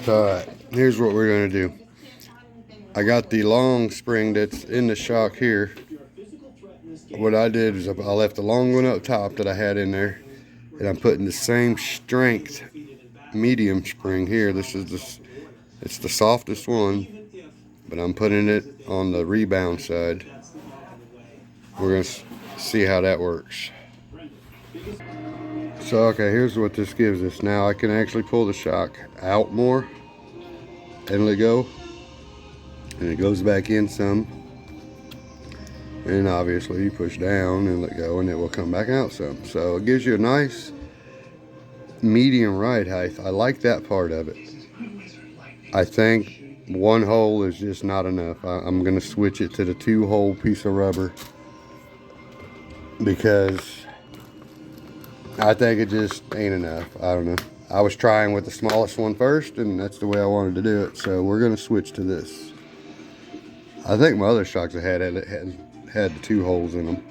Alright, here's what we're going to do. I got the long spring that's in the shock here. What I did is I left the long one up top that I had in there, and I'm putting the same strength medium spring here. It's the softest one, but I'm putting it on the rebound side. We're going to see how that works. So okay, here's what this gives us. Now I can actually pull the shock out more and let go, and it goes back in some, and obviously you push down and let go and it will come back out some. So it gives you a nice medium ride height. I like that part of it. I think one hole is just not enough. I'm gonna switch it to the 2-hole piece of rubber because I think it just ain't enough. I don't know. I was trying with the smallest one first, and that's the way I wanted to do it. So we're gonna switch to this. I think my other shocks I had the 2 holes in them.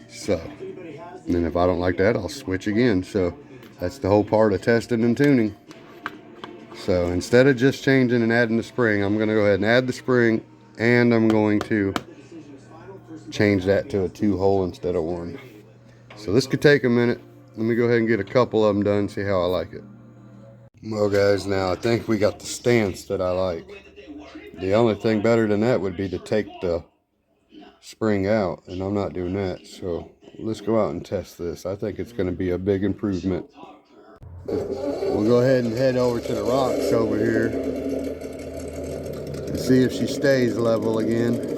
So, and then if I don't like that, I'll switch again. So that's the whole part of testing and tuning. So instead of just changing and adding the spring, I'm gonna go ahead and add the spring, and I'm going to change that to a 2-hole instead of 1. So this could take a minute. Let me go ahead and get a couple of them done, see how I like it. Well guys, now I think we got the stance that I like. The only thing better than that would be to take the spring out, and I'm not doing that. So let's go out and test this. I think it's going to be a big improvement. We'll go ahead and head over to the rocks over here and see if she stays level again.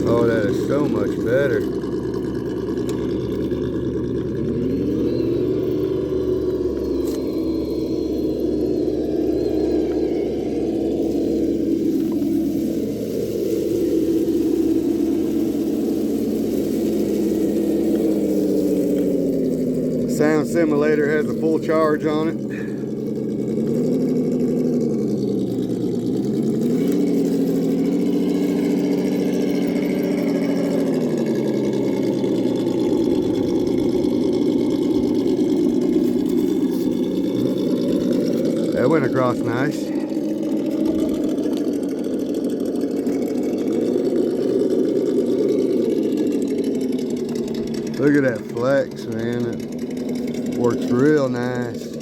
Oh, that is so much better. The sound simulator has a full charge on it. That went across nice. Look at that flex, man. It works real nice.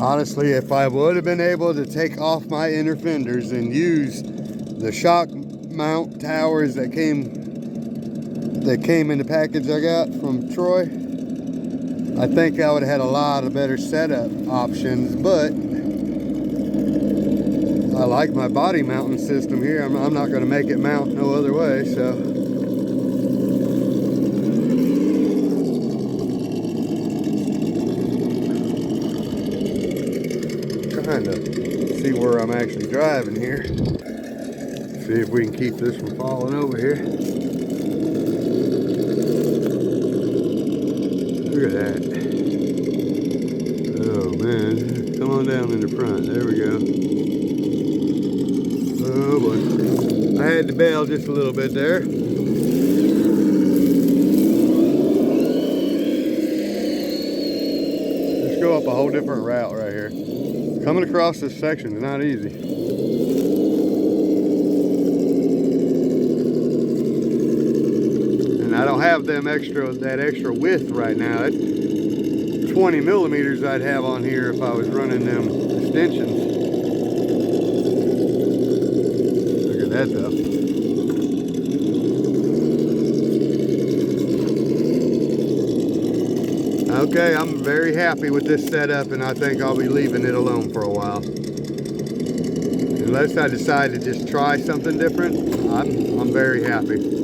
Honestly, if I would have been able to take off my inner fenders and use the shock mount towers that came in the package I got from Troy, I think I would have had a lot of better setup options. But I like my body mounting system here. I'm not going to make it mount no other way, so. Trying to see where I'm actually driving here. See if we can keep this from falling over here. Look at that. Oh man, come on down in the front. There we go. Oh boy. I had to bail just a little bit there. Let's go up a whole different route right here. Coming across this section is not easy. And I don't have that extra width right now. That's 20 millimeters I'd have on here if I was running them extensions. Look at that though. Okay, I'm very happy with this setup, and I think I'll be leaving it alone for a while. Unless I decide to just try something different, I'm very happy.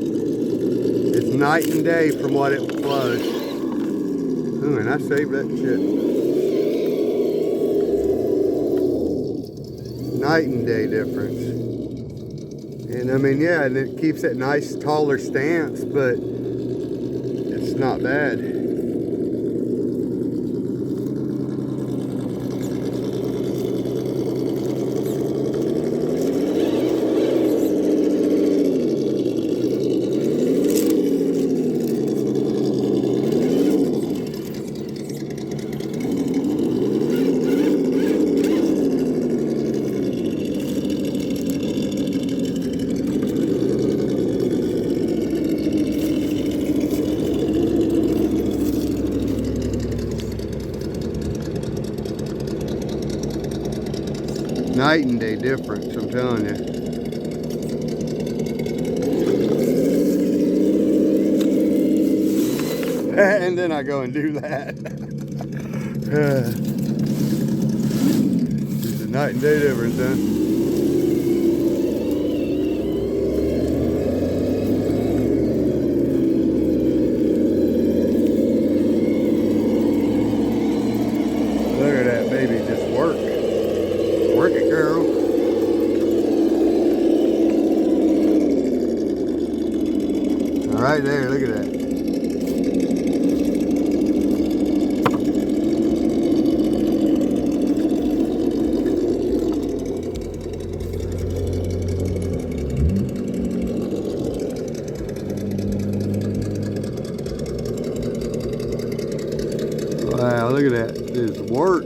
It's night and day from what it was. Ooh, and I saved that shit. Night and day difference. And I mean, yeah, and it keeps that nice taller stance, but it's not bad. Night and day difference, I'm telling you. And then I go and do that. It's a night and day difference, huh? Look at that baby just work. Work it, girl. All right there, look at that. Wow, look at that. It's work.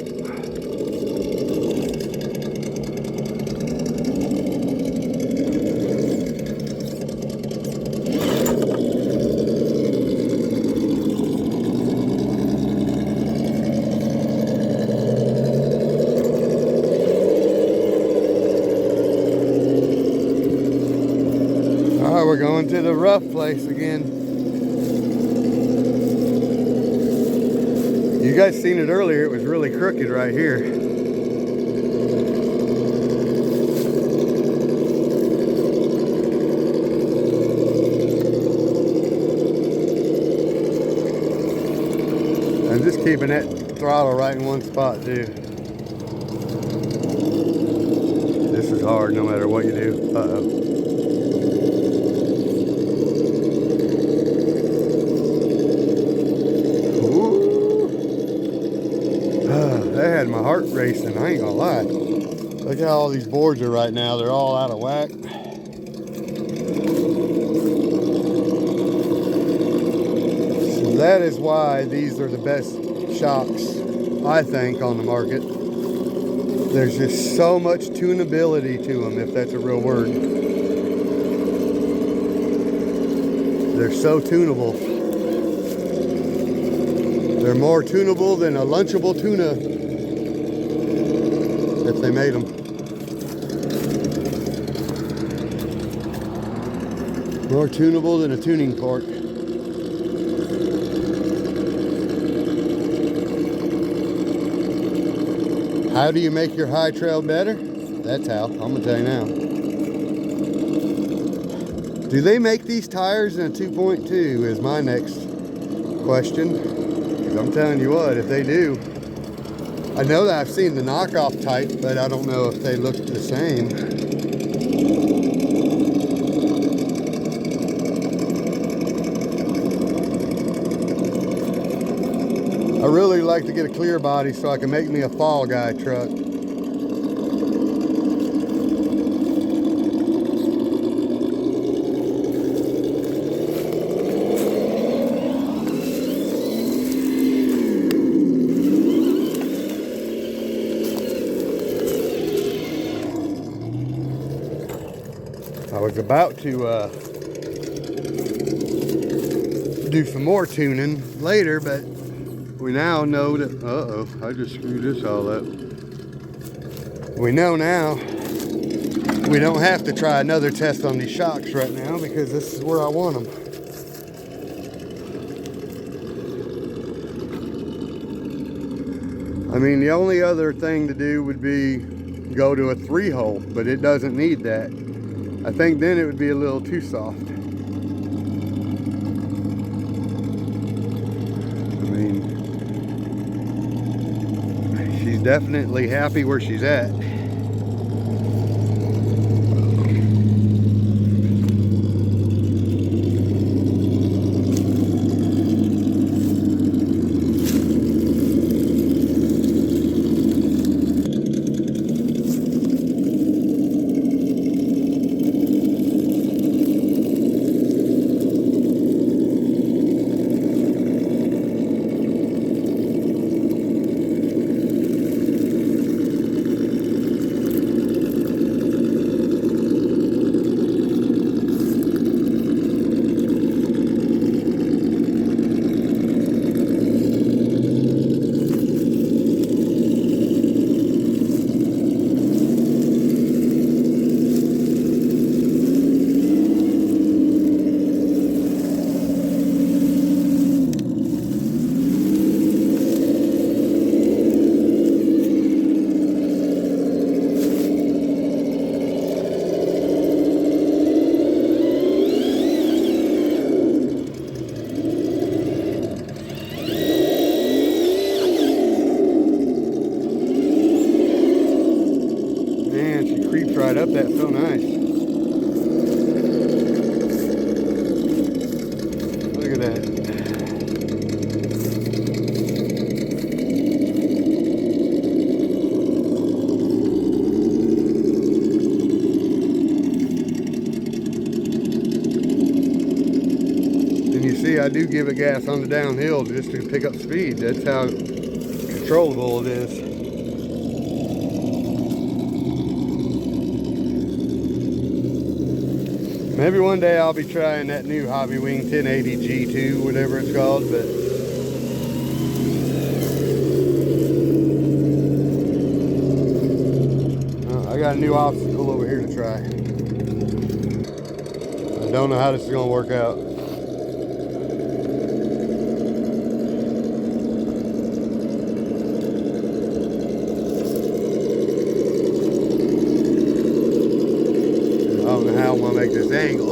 Alright, we're going to the rough place again. You guys seen it earlier, it was really crooked right here. I'm just keeping that throttle right in one spot too. This is hard no matter what you do. Uh-oh. That had my heart racing, I ain't gonna lie. Look how all these boards are right now, they're all out of whack. So that is why these are the best shocks, I think, on the market. There's just so much tunability to them, if that's a real word. They're so tunable. They're more tunable than a lunchable tuna, if they made them. More tunable than a tuning fork. How do you make your high trail better? That's how, I'm gonna tell you now. Do they make these tires in a 2.2 is my next question. Because I'm telling you what, if they do, I know that I've seen the knockoff type, but I don't know if they look the same. I really like to get a clear body so I can make me a fall guy truck. I was about to to do some more tuning later, but we now know that, uh-oh, I just screwed this all up. We know now we don't have to try another test on these shocks right now because this is where I want them. I mean, the only other thing to do would be go to a 3-hole, but it doesn't need that. I think then it would be a little too soft. I mean, she's definitely happy where she's at. Right up that so nice. Look at that. And you see I do give it gas on the downhill just to pick up speed. That's how controllable it is. Maybe one day I'll be trying that new Hobby Wing 1080 G2, whatever it's called, but I got a new obstacle over here to try. I don't know how this is going to work out. I don't know how I'm going to make this angle.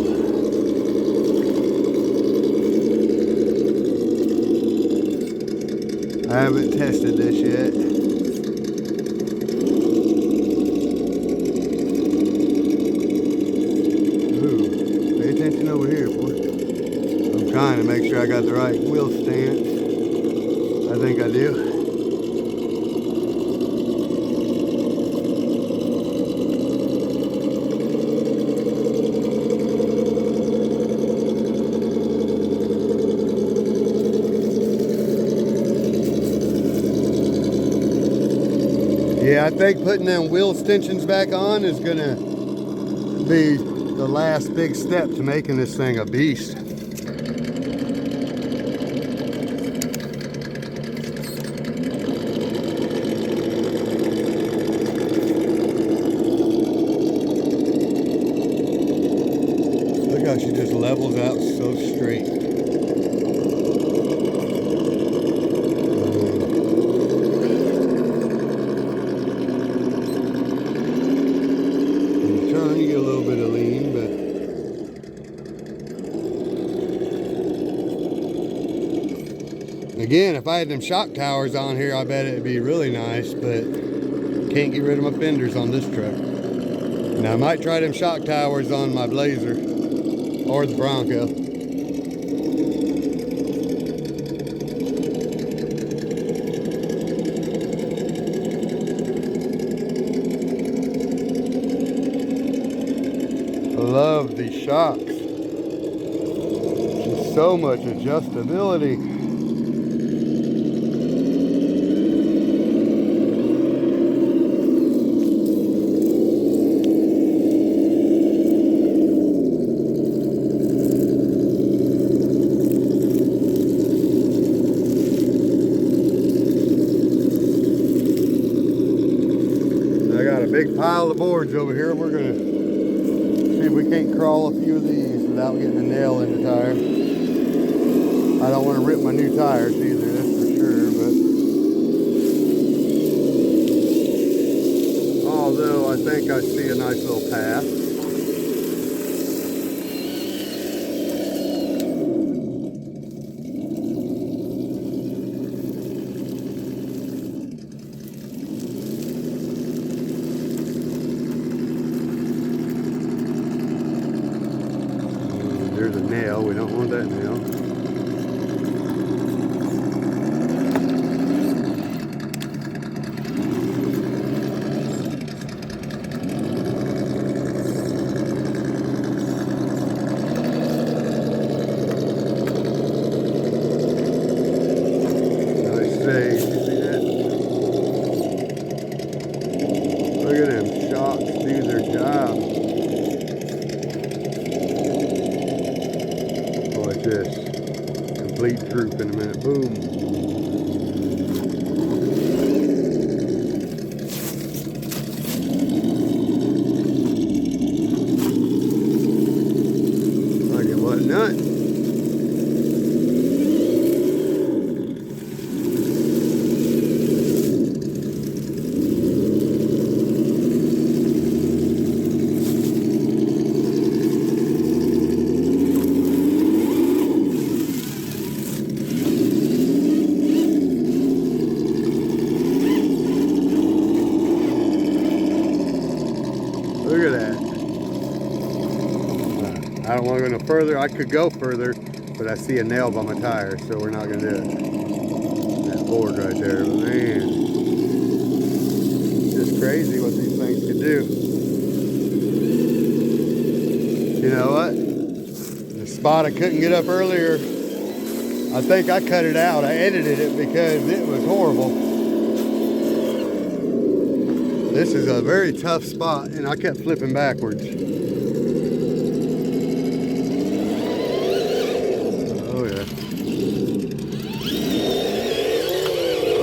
I haven't tested this yet. Ooh, pay attention over here, boy. I'm trying to make sure I got the right wheel stance. I think I do. Yeah, I think putting them wheel extensions back on is gonna be the last big step to making this thing a beast. Look how she just levels out so straight. You get a little bit of lean, but again, if I had them shock towers on here, I bet it'd be really nice, but can't get rid of my fenders on this truck. Now I might try them shock towers on my Blazer or the Bronco. I love these shocks. Just so much adjustability. big pile of boards over here. We're gonna see if we can't crawl a few of these without getting a nail in the tire. I don't want to rip my new tires either, that's for sure, but although I think I see a nice little path. There's a nail, we don't want that nail. Nice sage, you see that? Look at them shocks do their job. Watch this. Complete droop in a minute. Boom. Like it wasn't nothing. Look at that. I don't want to go no further. I could go further, but I see a nail by my tire, so we're not going to do it. That board right there, man. It's just crazy what these things can do. You know what? The spot I couldn't get up earlier, I think I cut it out. I edited it because it was horrible. This is a very tough spot, and I kept flipping backwards. Oh, yeah.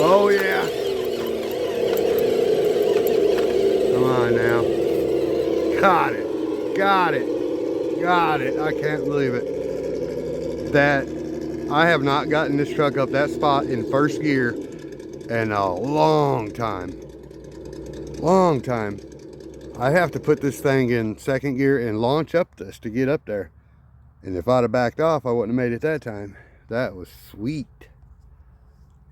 Oh, yeah. Come on now. Got it. Got it. Got it. I can't believe it. That I have not gotten this truck up that spot in first gear in a long time. Long time. I have to put this thing in second gear and launch up this to get up there. And if I'd have backed off, I wouldn't have made it that time. That was sweet.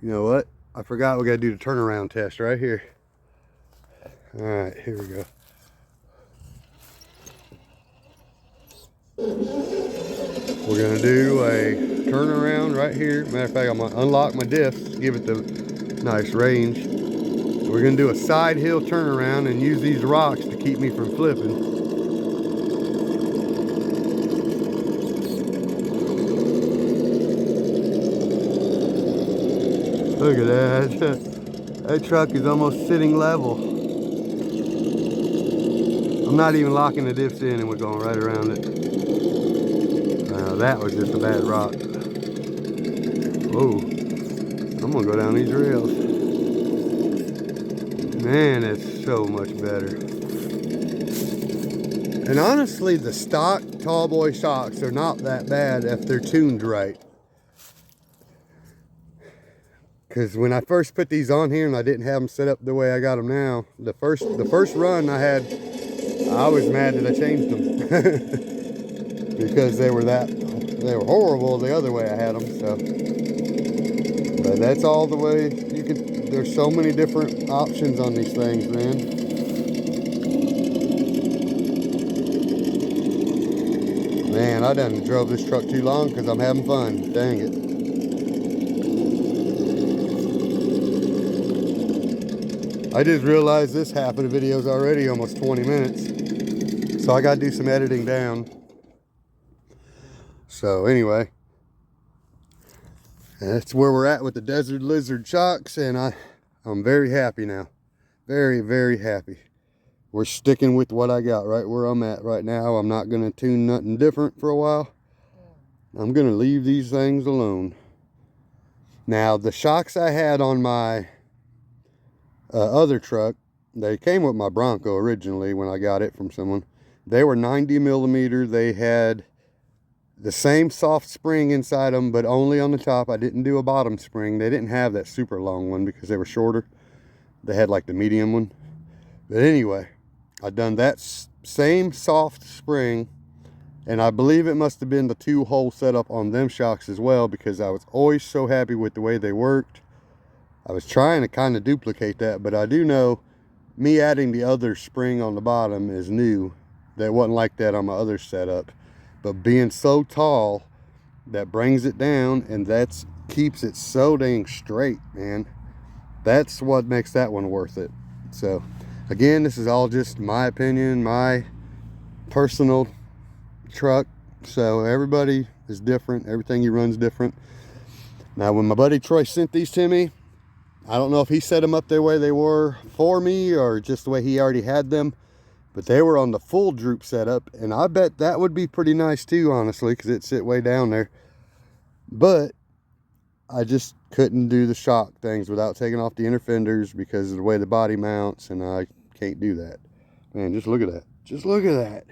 You know what? I forgot we got to do the turnaround test right here. All right, here we go. We're going to do a turnaround right here. Matter of fact, I'm going to unlock my diffs, give it the nice range. We're going to do a side hill turnaround and use these rocks to keep me from flipping. Look at that. That truck is almost sitting level. I'm not even locking the diffs in and we're going right around it. That was just a bad rock. Oh, I'm going to go down these rails. Man, it's so much better. And honestly, the stock Tallboy shocks are not that bad if they're tuned right. Because when I first put these on here and I didn't have them set up the way I got them now, the first run I had, I was mad that I changed them. Because they were horrible the other way I had them. So, but that's all the way you can. There's so many different options on these things, man. Man, I done drove this truck too long because I'm having fun. Dang it. I just realized this half of the video is already almost 20 minutes. So I got to do some editing down. So anyway, that's where we're at with the Desert Lizard shocks, and I'm very happy now. Very, very happy. We're sticking with what I got right where I'm at right now. I'm not going to tune nothing different for a while. I'm going to leave these things alone. Now, the shocks I had on my other truck, They came with my Bronco originally when I got it from someone. They were 90 millimeter. They had the same soft spring inside them, but only on the top. I didn't do a bottom spring. They didn't have that super long one because they were shorter. They had like the medium one. But anyway, I done that same soft spring, and I believe it must have been the 2-hole setup on them shocks as well, because I was always so happy with the way they worked. I was trying to kind of duplicate that, but I do know me adding the other spring on the bottom is new. That wasn't like that on my other setup. But being so tall, that brings it down, and that's keeps it so dang straight, man. That's what makes that one worth it. So again, this is all just my opinion, my personal truck. So everybody is different. Everything you run's different. Now, when my buddy Troy sent these to me, I don't know if he set them up the way they were for me or just the way he already had them, but they were on the full droop setup, and I bet that would be pretty nice too, honestly, because it sit way down there. But I just couldn't do the shock things without taking off the inner fenders because of the way the body mounts, and I can't do that. Man, just look at that. Just look at that.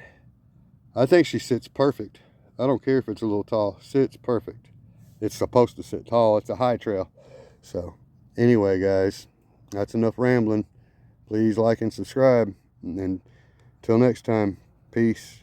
I think she sits perfect. I don't care if it's a little tall. Sits perfect. It's supposed to sit tall. It's a high trail. So anyway, guys, that's enough rambling. Please like and subscribe. And until next time, peace.